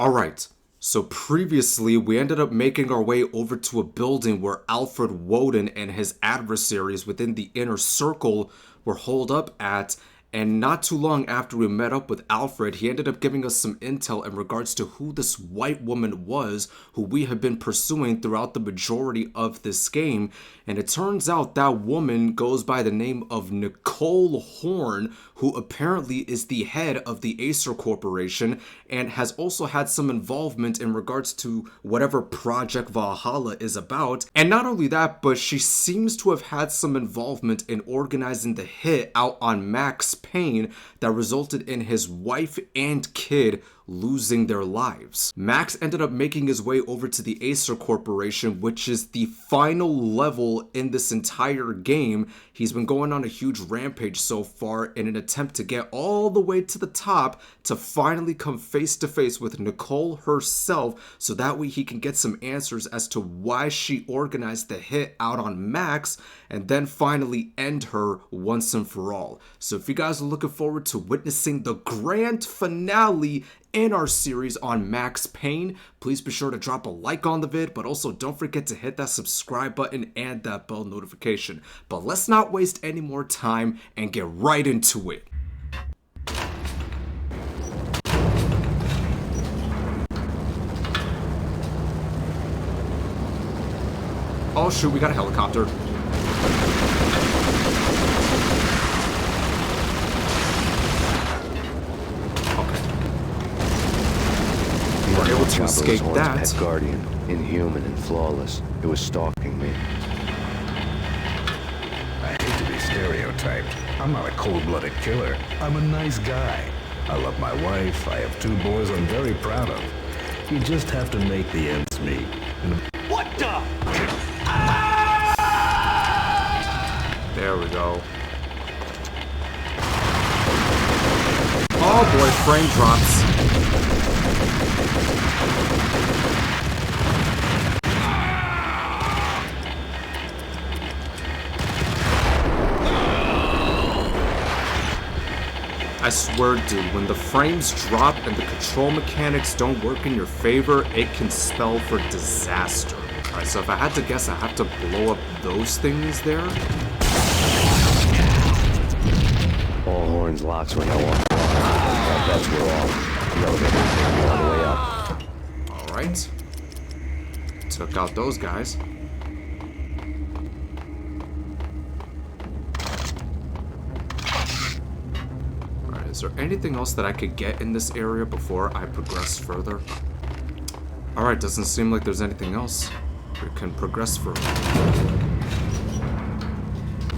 Alright, so previously we ended up making our way over to a building where Alfred Woden and his adversaries within the inner circle were holed up at, and not too long after we met up with Alfred, he ended up giving us some intel in regards to who this white woman was who we have been pursuing throughout the majority of this game. And it turns out that woman goes by the name of Nicole Horn, who apparently is the head of the Acer Corporation and has also had some involvement in regards to whatever Project Valhalla is about. And not only that, but she seems to have had some involvement in organizing the hit out on Max Payne that resulted in his wife and kid losing their lives. Max ended up making his way over to the Acer Corporation, which is the final level in this entire game. He's been going on a huge rampage so far in an attempt to get all the way to the top to finally come face to face with Nicole herself, so that way he can get some answers as to why she organized the hit out on Max and then finally end her once and for all. So if you guys are looking forward to witnessing the grand finale in our series on Max Payne, please be sure to drop a like on the vid, but also don't forget to hit that subscribe button and that bell notification. But let's not waste any more time and get right into it. Oh shoot, we got a helicopter. Able to escape that. Pet guardian, inhuman and flawless. It was stalking me. I hate to be stereotyped. I'm not a cold-blooded killer. I'm a nice guy. I love my wife. I have 2 boys I'm very proud of. You just have to make the ends meet. What the? There we go. Oh boy, frame drops. I swear, dude, when the frames drop and the control mechanics don't work in your favor, it can spell for disaster. Alright, so if I had to guess, I have to blow up those things there. All Horn's locks were no longer on. Our bets were off. The elevator took me all the way up. Alright. Took out those guys. Alright, is there anything else that I could get in this area before I progress further? Alright, doesn't seem like there's anything else we can progress further.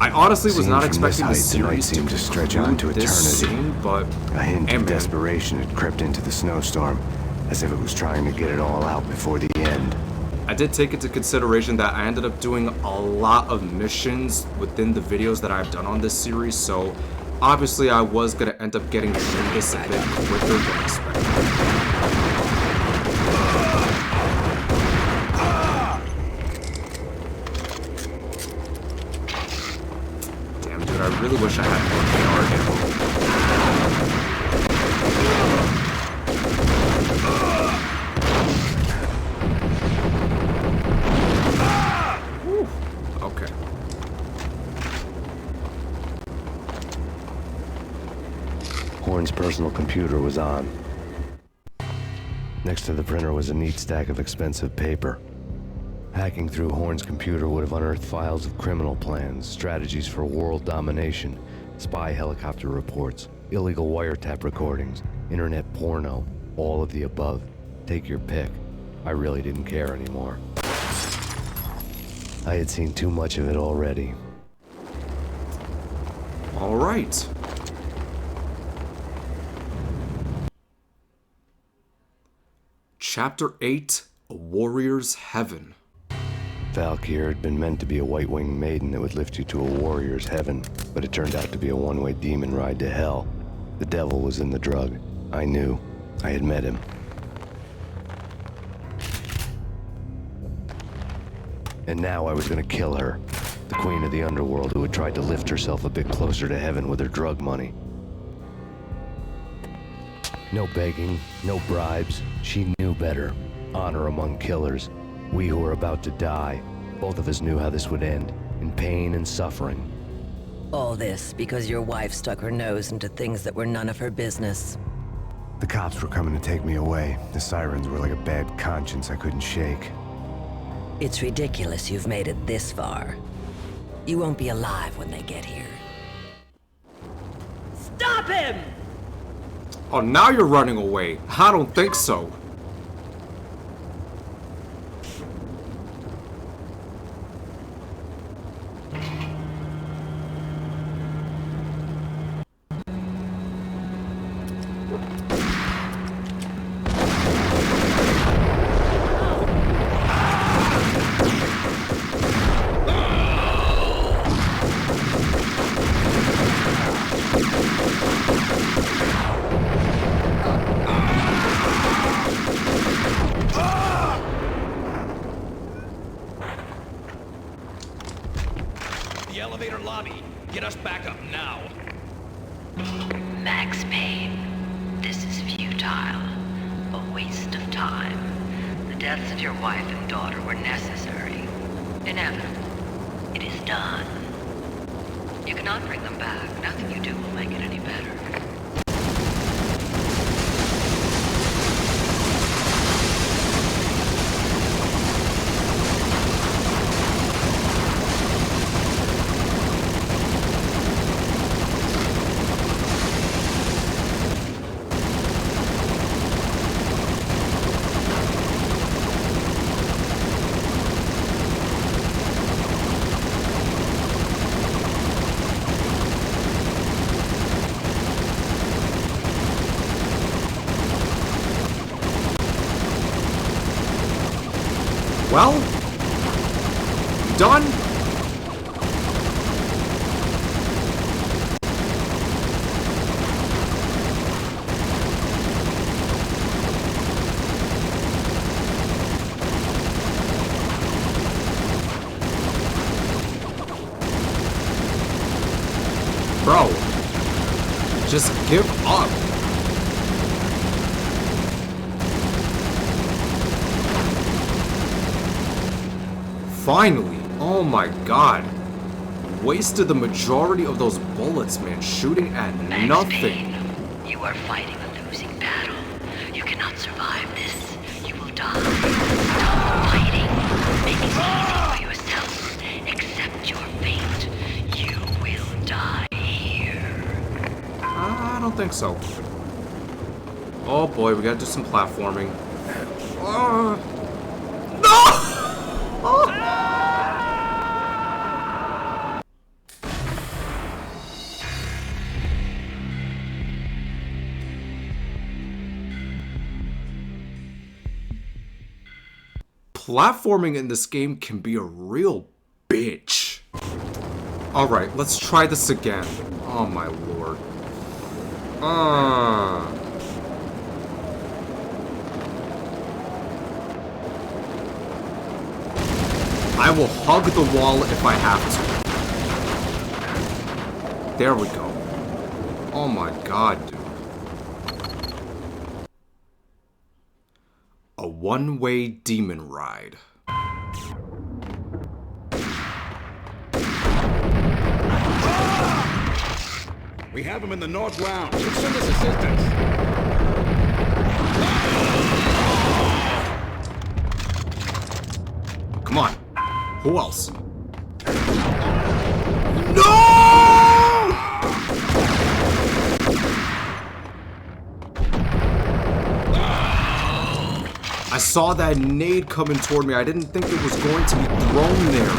I honestly was not expecting the series to stretch on to eternity. Scene, but a hint of desperation had crept into the snowstorm, as if it was trying to get it all out before the end. I did take into consideration that I ended up doing a lot of missions within the videos that I've done on this series, so obviously I was going to end up getting through this a bit quicker than expected. I really wish I had more AR ammo. Okay. Horn's personal computer was on. Next to the printer was a neat stack of expensive paper. Hacking through Horn's computer would have unearthed files of criminal plans, strategies for world domination, spy helicopter reports, illegal wiretap recordings, internet porno, all of the above. Take your pick. I really didn't care anymore. I had seen too much of it already. All right. Chapter 8, A Warrior's Heaven. Valkyr had been meant to be a white-winged maiden that would lift you to a warrior's heaven, but it turned out to be a one-way demon ride to hell. The devil was in the drug. I knew. I had met him. And now I was gonna kill her, the queen of the underworld who had tried to lift herself a bit closer to heaven with her drug money. No begging, no bribes. She knew better. Honor among killers. We who were about to die. Both of us knew how this would end. In pain and suffering. All this because your wife stuck her nose into things that were none of her business. The cops were coming to take me away. The sirens were like a bad conscience I couldn't shake. It's ridiculous you've made it this far. You won't be alive when they get here. Stop him! Oh, now you're running away. I don't think so. The elevator lobby. Get us back up now. Max Payne, this is futile. A waste of time. The deaths of your wife and daughter were necessary. Inevitable. It is done. You cannot bring them back. Nothing you do will make it any better. Well, done. Bro, just give up. Finally! Oh my god. Wasted the majority of those bullets, man, shooting at Max nothing. Payne, you are fighting a losing battle. You cannot survive this. You will die. Stop fighting. Make it easy for yourself. Accept your fate. You will die here. I don't think so. Oh boy, we gotta do some platforming. No! Platforming in this game can be a real bitch. Alright, let's try this again. Oh my lord. I will hug the wall if I have to. There we go. Oh my god, dude. A one-way demon ride. We have him in the North Lounge. Send us assistance. Come on. Who else? No! I saw that nade coming toward me. I didn't think it was going to be thrown there.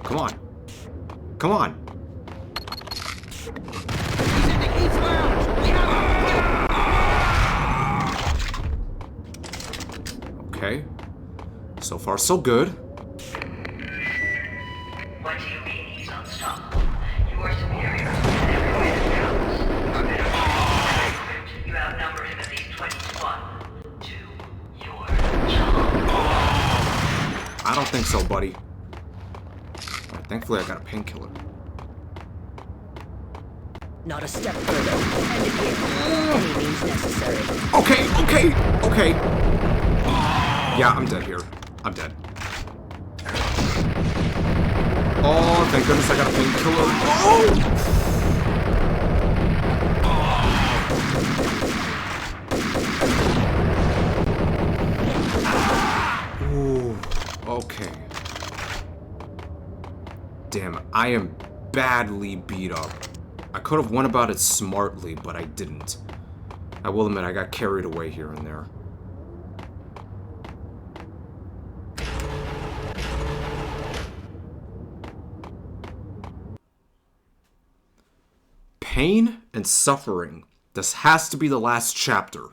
Come on. Come on. Okay. So far, so good. What do you mean he's unstoppable? You are superior to him in every way that counts. You outnumber him at least 20 to 1. Do your job. I don't think so, buddy. Alright, thankfully, I got a painkiller. Not a step further. End it here. Any means necessary. Okay, okay, okay. Yeah, I'm dead here. I'm dead. Oh, thank goodness I got a painkiller. Oh! Ooh, okay. Damn, I am badly beat up. I could have went about it smartly, but I didn't. I will admit, I got carried away here and there. Pain and suffering. This has to be the last chapter.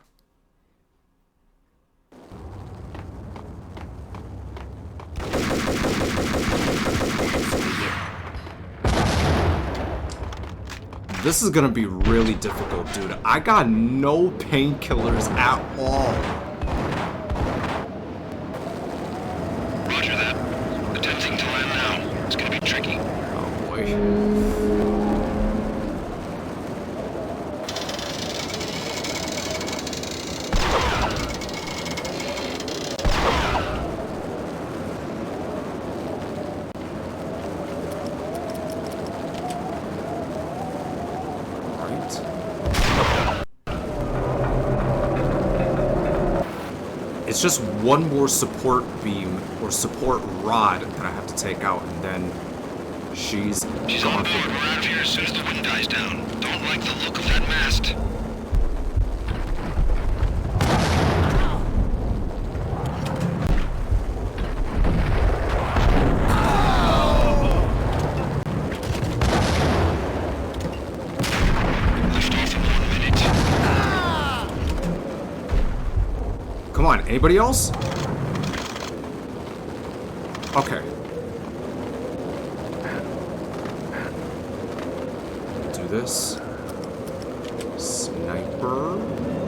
This is gonna be really difficult, dude. I got no painkillers at all. Roger that. Attempting to land now. It's gonna be tricky. Oh boy. It's just one more support beam or support rod that I have to take out, and then she's on gone board. for We're good. out of here as soon as the wind dies down. Don't like the look of that mast. Lift off in 1 minute. Come on, anybody else? Okay. Do this. Sniper.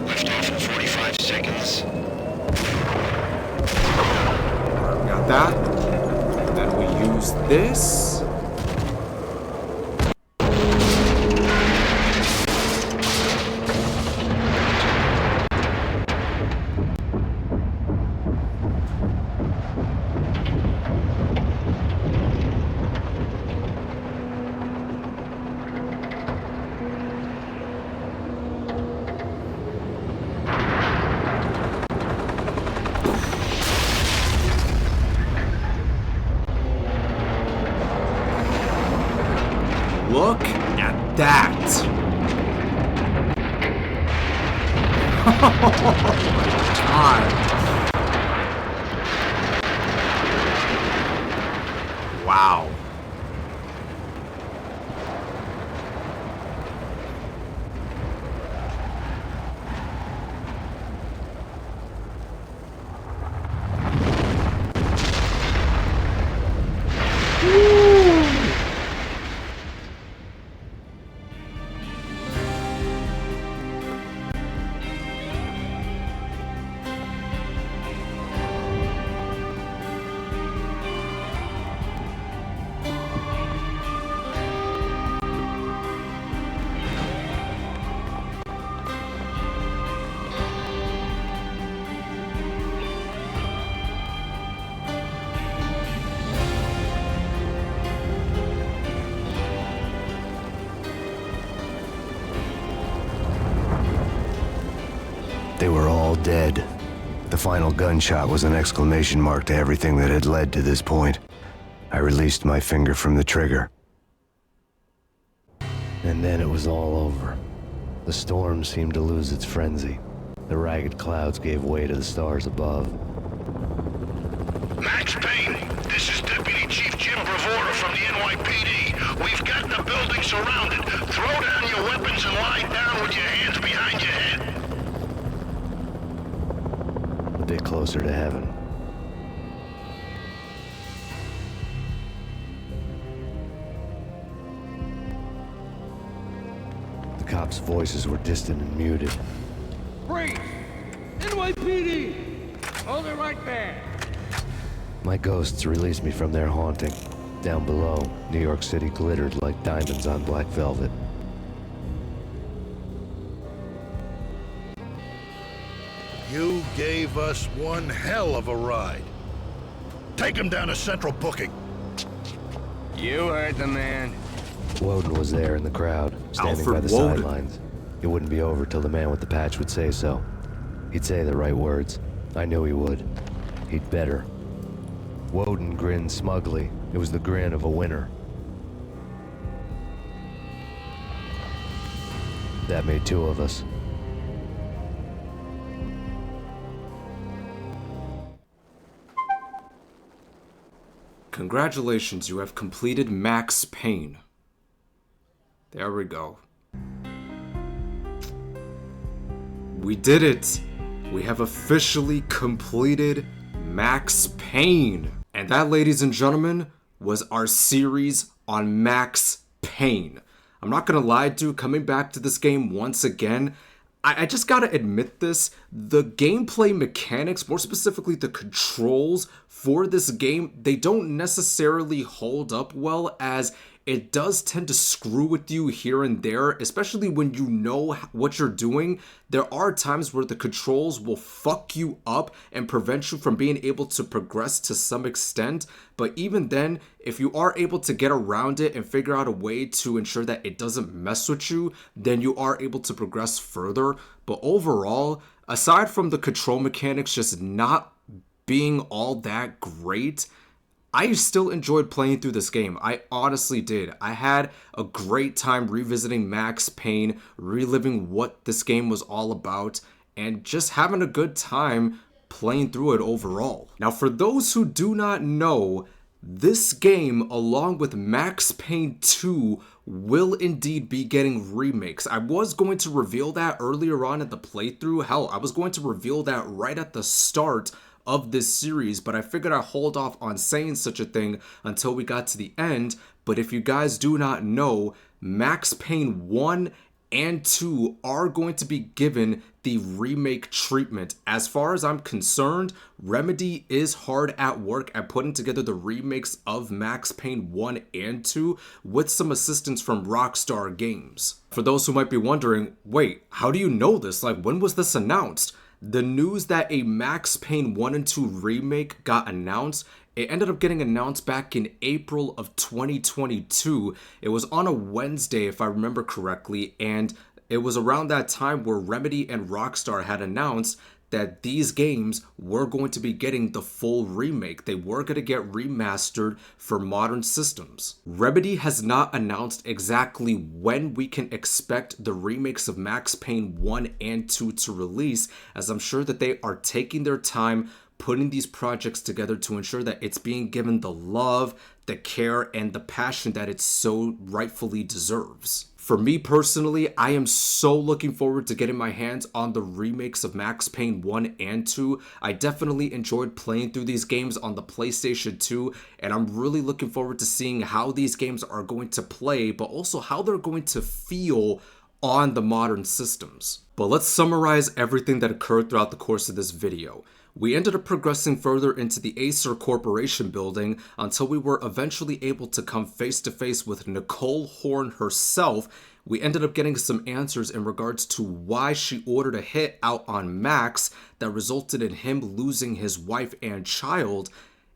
Lift off in 45 seconds. Alright, we got that. And then we use this. Look at that! Oh my god! Wow. They were all dead. The final gunshot was an exclamation mark to everything that had led to this point. I released my finger from the trigger. And then it was all over. The storm seemed to lose its frenzy. The ragged clouds gave way to the stars above. Max Payne, this is Deputy Chief Jim Bravura from the NYPD. We've got the building surrounded. Throw down your weapons and lie down with your hands behind your head. bit closer to heaven. The cops' voices were distant and muted. Freeze! NYPD! Hold it right there! My ghosts released me from their haunting. Down below, New York City glittered like diamonds on black velvet. You gave us one hell of a ride. Take him down to Central Booking. You heard the man. Woden was there in the crowd, standing Alfred by the Woden. sidelines. It wouldn't be over till the man with the patch would say so. He'd say the right words. I knew he would. He'd better. Woden grinned smugly. It was the grin of a winner. That made two of us. Congratulations, you have completed Max Payne. There we go. We did it! We have officially completed Max Payne. And that, ladies and gentlemen, was our series on Max Payne. I'm not gonna lie, dude, coming back to this game once again, I just gotta admit this, the gameplay mechanics, more specifically the controls for this game, they don't necessarily hold up well, as it does tend to screw with you here and there, especially when you know what you're doing. There are times where the controls will fuck you up and prevent you from being able to progress to some extent. But even then, if you are able to get around it and figure out a way to ensure that it doesn't mess with you, then you are able to progress further. But overall, aside from the control mechanics just not being all that great, I still enjoyed playing through this game. I honestly did. I had a great time revisiting Max Payne, reliving what this game was all about, and just having a good time playing through it overall. Now, for those who do not know, this game, along with Max Payne 2, will indeed be getting remakes. I was going to reveal that earlier on in the playthrough. Hell, I was going to reveal that right at the start of this series, but I figured I'd hold off on saying such a thing until we got to the end. But if you guys do not know, Max Payne 1 and 2 are going to be given the remake treatment. As far as I'm concerned, Remedy is hard at work at putting together the remakes of Max Payne 1 and 2 with some assistance from Rockstar Games. For those who might be wondering, wait, how do you know this? Like, when was this announced? The news that a Max Payne 1 and 2 remake got announced, it ended up getting announced back in April of 2022. It was on a Wednesday, if I remember correctly, and it was around that time where Remedy and Rockstar had announced that these games were going to be getting the full remake. They were going to get remastered for modern systems. Remedy has not announced exactly when we can expect the remakes of Max Payne 1 and 2 to release, as I'm sure that they are taking their time putting these projects together to ensure that it's being given the love, the care, and the passion that it so rightfully deserves. For me personally, I am so looking forward to getting my hands on the remakes of Max Payne 1 and 2. I definitely enjoyed playing through these games on the PlayStation 2, and I'm really looking forward to seeing how these games are going to play, but also how they're going to feel on the modern systems. But let's summarize everything that occurred throughout the course of this video. We ended up progressing further into the Acer Corporation building until we were eventually able to come face to face with Nicole Horn herself. We ended up getting some answers in regards to why she ordered a hit out on Max that resulted in him losing his wife and child.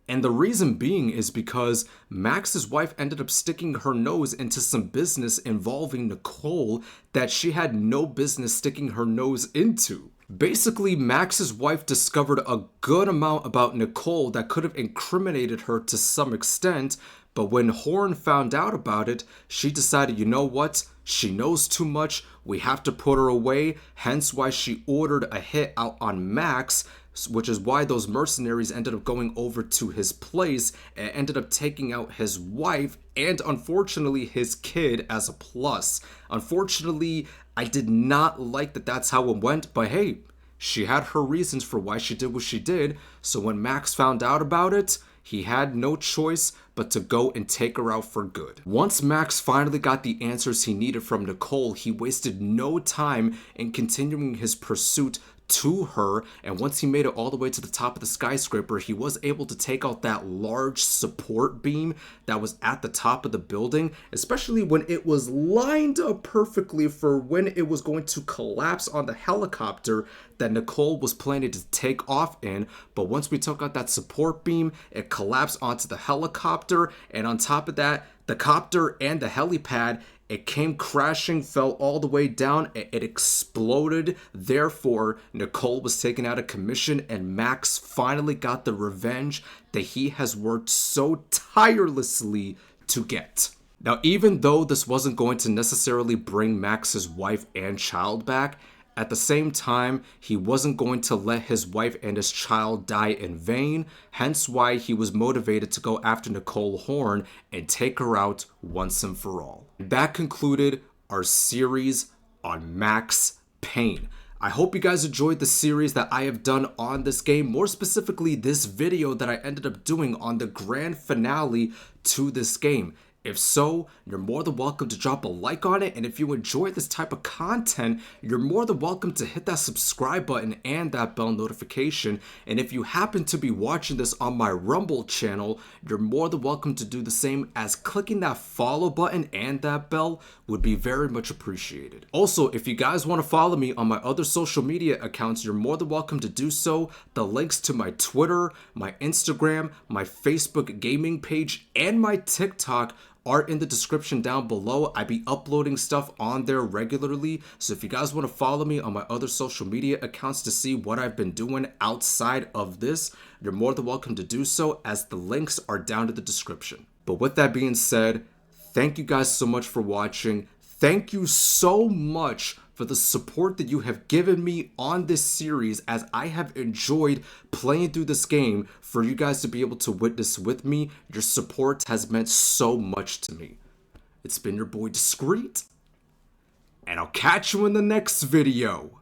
And the reason being is because Max's wife ended up sticking her nose into some business involving Nicole that she had no business sticking her nose into. Basically, Max's wife discovered a good amount about Nicole that could have incriminated her to some extent, but when Horn found out about it, she decided, you know what? She knows too much, we have to put her away, hence why she ordered a hit out on Max, which is why those mercenaries ended up going over to his place and ended up taking out his wife and unfortunately his kid as a plus. Unfortunately, I did not like that that's how it went, but hey, She had her reasons for why she did what she did, so when Max found out about it, he had no choice but to go and take her out for good. Once Max finally got the answers he needed from Nicole, he wasted no time in continuing his pursuit to her, and once he made it all the way to the top of the skyscraper, he was able to take out that large support beam that was at the top of the building, especially when it was lined up perfectly for when it was going to collapse on the helicopter that Nicole was planning to take off in. But once we took out that support beam, it collapsed onto the helicopter, and on top of that, the copter and the helipad, it came crashing, fell all the way down, it exploded. Therefore, Nicole was taken out of commission, and Max finally got the revenge that he has worked so tirelessly to get. Now, even though this wasn't going to necessarily bring Max's wife and child back, at the same time, he wasn't going to let his wife and his child die in vain, hence why he was motivated to go after Nicole Horn and take her out once and for all. That concluded our series on Max Payne. I hope you guys enjoyed the series that I have done on this game, more specifically this video that I ended up doing on the grand finale to this game. If so, you're more than welcome to drop a like on it, and if you enjoy this type of content, you're more than welcome to hit that subscribe button and that bell notification. And if you happen to be watching this on my Rumble channel, you're more than welcome to do the same, as clicking that follow button and that bell would be very much appreciated. Also, if you guys want to follow me on my other social media accounts, you're more than welcome to do so. The links to my Twitter, my Instagram, my Facebook gaming page, and my TikTok are in the description down below. I be uploading stuff on there regularly, so if you guys want to follow me on my other social media accounts to see what I've been doing outside of this, you're more than welcome to do so, as the links are down in the description. But with that being said, thank you guys so much for watching. Thank you so much for the support that you have given me on this series, as I have enjoyed playing through this game. For you guys to be able to witness with me, your support has meant so much to me. It's been your boy Discreet, and I'll catch you in the next video.